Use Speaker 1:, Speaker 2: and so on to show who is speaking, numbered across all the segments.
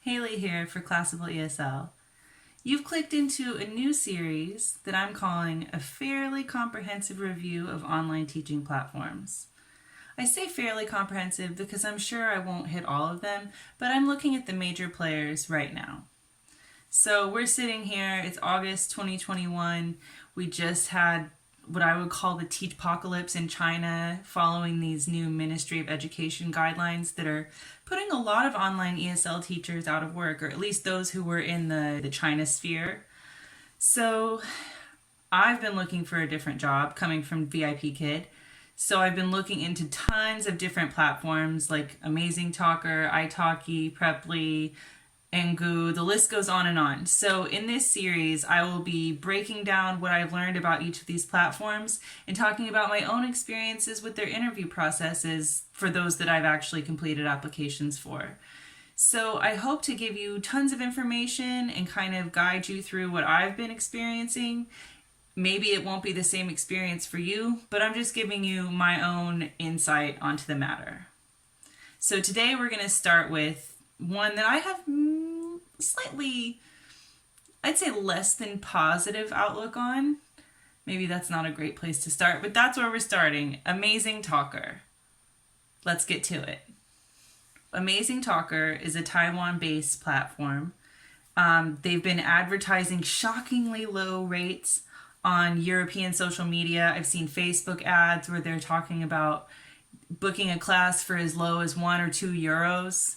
Speaker 1: Haley here for Classical ESL. You've clicked into a new series that I'm calling a fairly comprehensive review of online teaching platforms. I say fairly comprehensive because I'm sure I won't hit all of them, but I'm looking at the major players right now. So we're sitting here, it's August 2021. We just had what I would call the teach-apocalypse in China following these new Ministry of Education guidelines that are putting a lot of online ESL teachers out of work, or at least those who were in the China sphere. So I've been looking for a different job coming from VIP Kid. So I've been looking into tons of different platforms like Amazing Talker, italki, Preply, Angu, the list goes on and on. So in this series, I will be breaking down what I've learned about each of these platforms and talking about my own experiences with their interview processes for those that I've actually completed applications for. So I hope to give you tons of information and kind of guide you through what I've been experiencing. Maybe it won't be the same experience for you, but I'm just giving you my own insight onto the matter. So today we're going to start with one that I have slightly, I'd say less than positive outlook on. Maybe that's not a great place to start, but that's where we're starting. Amazing Talker. Let's get to it. Amazing Talker is a Taiwan-based platform. They've been advertising shockingly low rates on European social media. I've seen Facebook ads where they're talking about booking a class for as low as €1 or €2.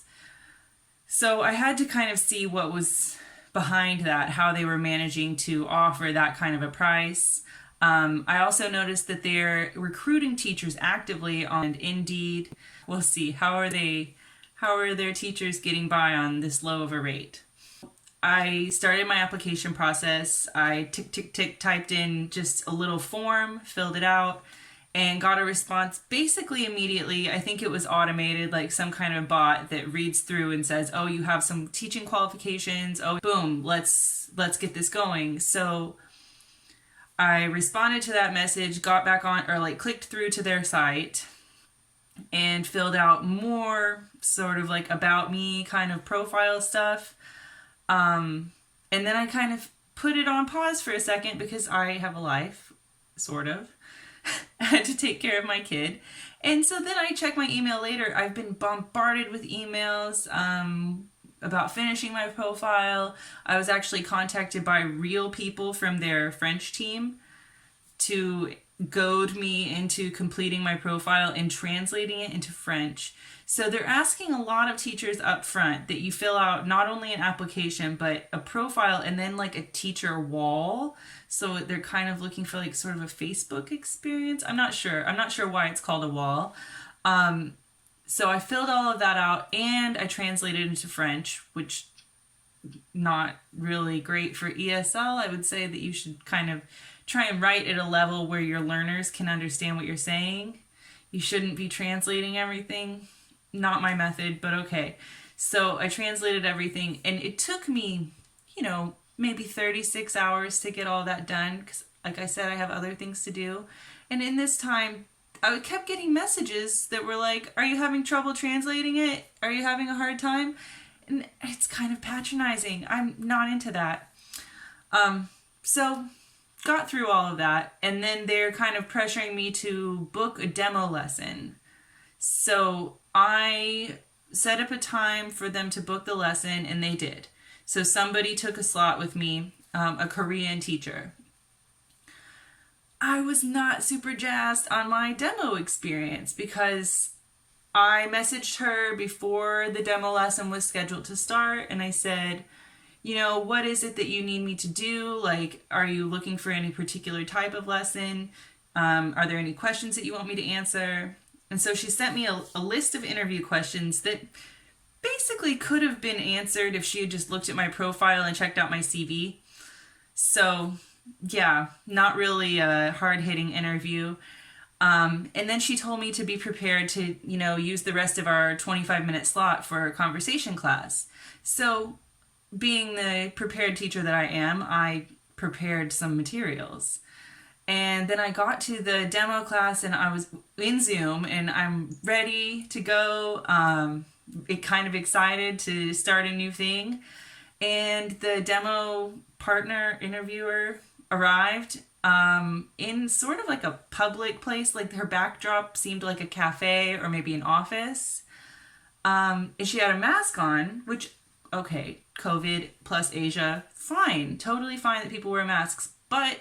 Speaker 1: So I had to kind of see what was behind that, how they were managing to offer that kind of a price. I also noticed that they're recruiting teachers actively on Indeed. We'll see. How are their teachers getting by on this low of a rate? I started my application process. I typed in just a little form, filled it out, and got a response basically immediately. I think it was automated, like some kind of bot that reads through and says, oh, you have some teaching qualifications. Oh, boom, let's get this going. So I responded to that message, got back on, or like clicked through to their site and filled out more sort of like about me kind of profile stuff. And then I kind of put it on pause for a second because I have a life, sort of. I had to take care of my kid. And so then I check my email later. I've been bombarded with emails about finishing my profile. I was actually contacted by real people from their French team to goad me into completing my profile and translating it into French. So they're asking a lot of teachers up front that you fill out not only an application, but a profile and then like a teacher wall. So they're kind of looking for like sort of a Facebook experience. I'm not sure why it's called a wall. So I filled all of that out and I translated into French, which not really great for ESL. I would say that you should kind of try and write at a level where your learners can understand what you're saying. You shouldn't be translating everything. Not my method, but okay. So I translated everything and it took me, maybe 36 hours to get all that done because, like I said, I have other things to do. And in this time, I kept getting messages that were like, are you having trouble translating it? Are you having a hard time? And it's kind of patronizing. I'm not into that. So got through all of that. And then they're kind of pressuring me to book a demo lesson. So I set up a time for them to book the lesson and they did. So somebody took a slot with me, a Korean teacher. I was not super jazzed on my demo experience because I messaged her before the demo lesson was scheduled to start and I said, what is it that you need me to do? Like, are you looking for any particular type of lesson? Are there any questions that you want me to answer? And so she sent me a list of interview questions that basically could have been answered if she had just looked at my profile and checked out my CV. So yeah, not really a hard-hitting interview. And then she told me to be prepared to, use the rest of our 25-minute slot for a conversation class. So being the prepared teacher that I am, I prepared some materials. And then I got to the demo class and I was in Zoom and I'm ready to go. kind of excited to start a new thing. And the demo partner interviewer arrived in sort of like a public place. Like her backdrop seemed like a cafe or maybe an office. And she had a mask on, which, okay, COVID plus Asia, fine, totally fine that people wear masks, but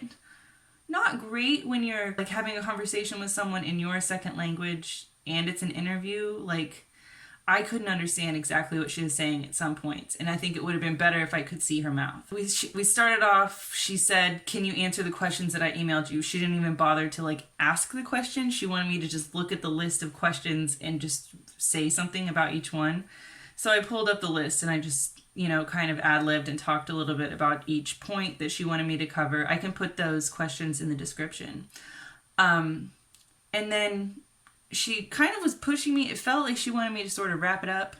Speaker 1: not great when you're like having a conversation with someone in your second language and it's an interview. Like, I couldn't understand exactly what she was saying at some points, and I think it would have been better if I could see her mouth. We started off, she said, "Can you answer the questions that I emailed you?" She didn't even bother to like ask the question. She wanted me to just look at the list of questions and just say something about each one. So I pulled up the list and I just, kind of ad-libbed and talked a little bit about each point that she wanted me to cover. I can put those questions in the description. And then she kind of was pushing me. It felt like she wanted me to sort of wrap it up.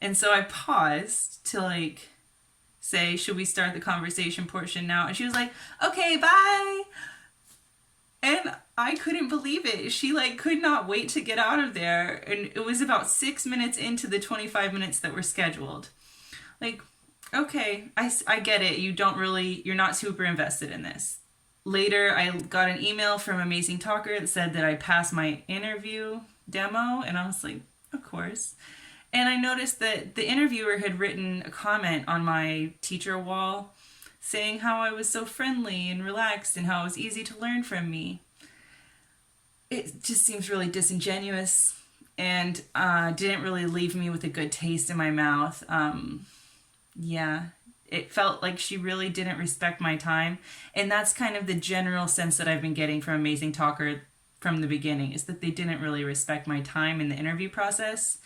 Speaker 1: And so I paused to like say, "Should we start the conversation portion now?" And she was like, "Okay, bye." And I couldn't believe it. She like could not wait to get out of there. And it was about 6 minutes into the 25 minutes that were scheduled. Like, okay, I get it. You're not super invested in this. Later, I got an email from Amazing Talker that said that I passed my interview demo, and I was like, of course. And I noticed that the interviewer had written a comment on my teacher wall saying how I was so friendly and relaxed and how it was easy to learn from me. It just seems really disingenuous and didn't really leave me with a good taste in my mouth. Yeah. It felt like she really didn't respect my time. And that's kind of the general sense that I've been getting from Amazing Talker from the beginning, is that they didn't really respect my time in the interview process.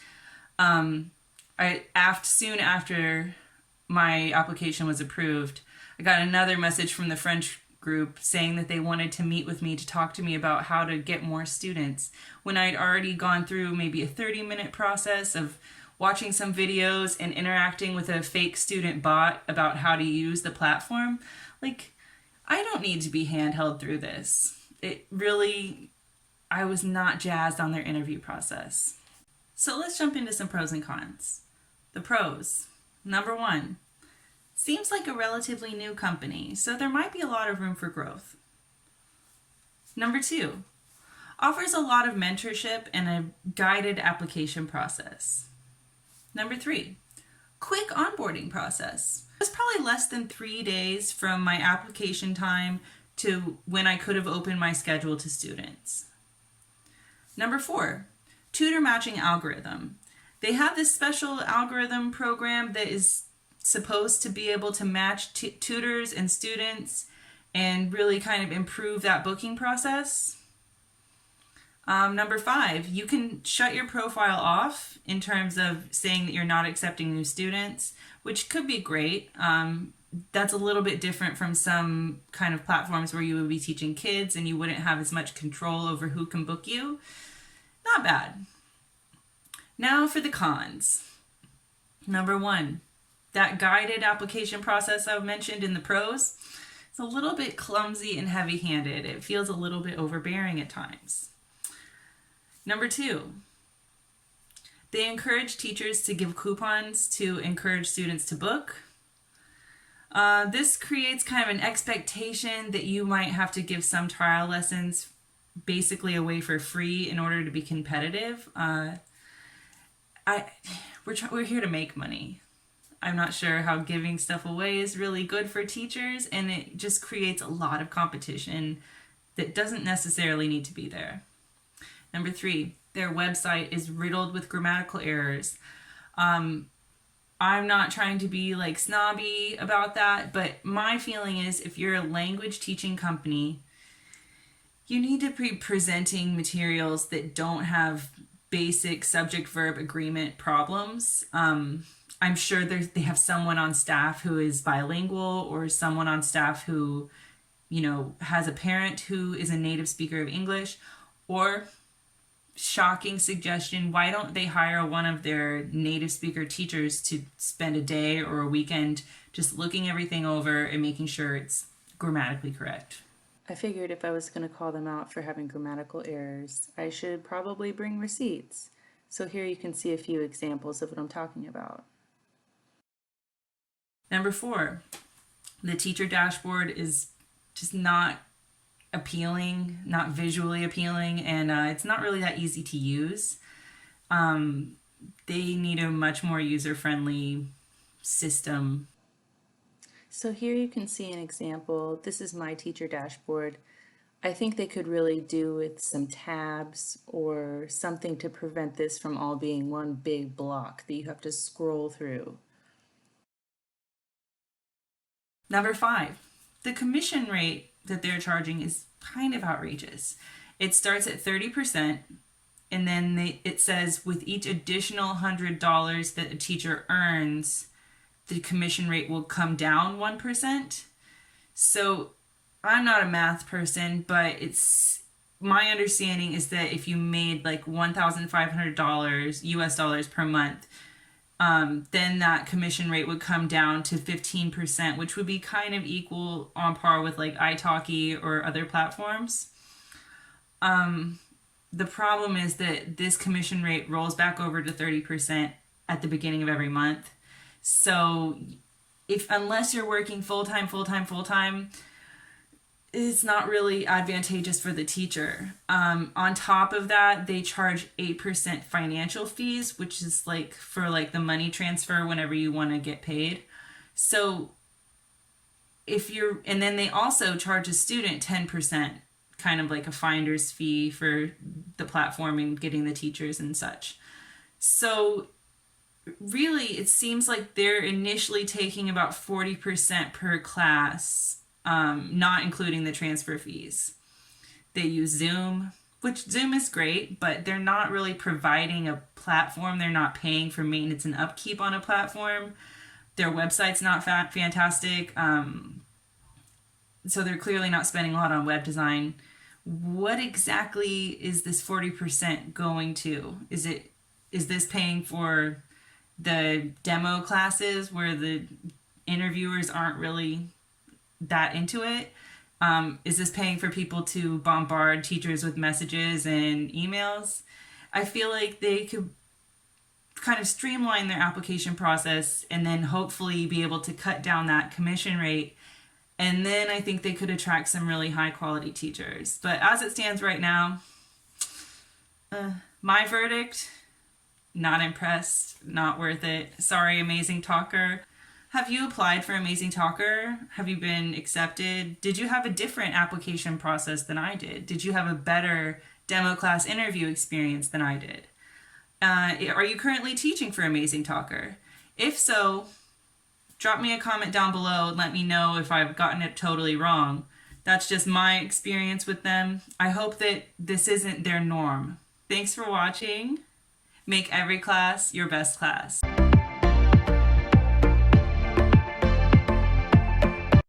Speaker 1: Soon after my application was approved, I got another message from the French group saying that they wanted to meet with me to talk to me about how to get more students, when I'd already gone through maybe a 30-minute process of watching some videos and interacting with a fake student bot about how to use the platform. Like, I don't need to be handheld through this. I was not jazzed on their interview process. So let's jump into some pros and cons. The pros. Number 1, seems like a relatively new company, so there might be a lot of room for growth. Number 2, offers a lot of mentorship and a guided application process. Number 3, quick onboarding process. It was probably less than 3 days from my application time to when I could have opened my schedule to students. Number 4, tutor matching algorithm. They have this special algorithm program that is supposed to be able to match tutors and students and really kind of improve that booking process. Number 5, you can shut your profile off in terms of saying that you're not accepting new students, which could be great. That's a little bit different from some kind of platforms where you would be teaching kids and you wouldn't have as much control over who can book you. Not bad. Now for the cons. Number 1, that guided application process I mentioned in the pros, it's a little bit clumsy and heavy-handed. It feels a little bit overbearing at times. Number 2, they encourage teachers to give coupons to encourage students to book. This creates kind of an expectation that you might have to give some trial lessons basically away for free in order to be competitive. We're here to make money. I'm not sure how giving stuff away is really good for teachers, and it just creates a lot of competition that doesn't necessarily need to be there. Number 3, their website is riddled with grammatical errors. I'm not trying to be like snobby about that, but my feeling is if you're a language teaching company, you need to be presenting materials that don't have basic subject-verb agreement problems. I'm sure they have someone on staff who is bilingual, or someone on staff who, has a parent who is a native speaker of English. Or, shocking suggestion, why don't they hire one of their native speaker teachers to spend a day or a weekend just looking everything over and making sure it's grammatically correct? I figured if I was going to call them out for having grammatical errors, I should probably bring receipts. So here you can see a few examples of what I'm talking about. Number 4, the teacher dashboard is just not appealing, not visually appealing, and it's not really that easy to use. They need a much more user-friendly system. So here you can see an example. This is my teacher dashboard. I think they could really do with some tabs or something to prevent this from all being one big block that you have to scroll through. Number 5, the commission rate that they're charging is kind of outrageous. It starts at 30%, and then it says with each additional $100 that a teacher earns, the commission rate will come down 1%. So I'm not a math person, but my understanding is that if you made like $1,500 US dollars per month, then that commission rate would come down to 15%, which would be kind of equal on par with like italki or other platforms. The problem is that this commission rate rolls back over to 30% at the beginning of every month. So unless you're working full-time, it's not really advantageous for the teacher. On top of that, they charge 8% financial fees, which is like for like the money transfer whenever you want to get paid. So and then they also charge a student 10%, kind of like a finder's fee for the platform and getting the teachers and such. So really, it seems like they're initially taking about 40% per class, not including the transfer fees. They use Zoom, which Zoom is great, but they're not really providing a platform. They're not paying for maintenance and upkeep on a platform. Their website's not fantastic. So they're clearly not spending a lot on web design. What exactly is this 40% going to? Is this paying for the demo classes where the interviewers aren't really that into it? Is this paying for people to bombard teachers with messages and emails? I feel like they could kind of streamline their application process and then hopefully be able to cut down that commission rate. And then I think they could attract some really high quality teachers. But as it stands right now, my verdict, not impressed, not worth it. Sorry, Amazing Talker. Have you applied for Amazing Talker? Have you been accepted? Did you have a different application process than I did? Did you have a better demo class interview experience than I did? Are you currently teaching for Amazing Talker? If so, drop me a comment down below and let me know if I've gotten it totally wrong. That's just my experience with them. I hope that this isn't their norm. Thanks for watching. Make every class your best class.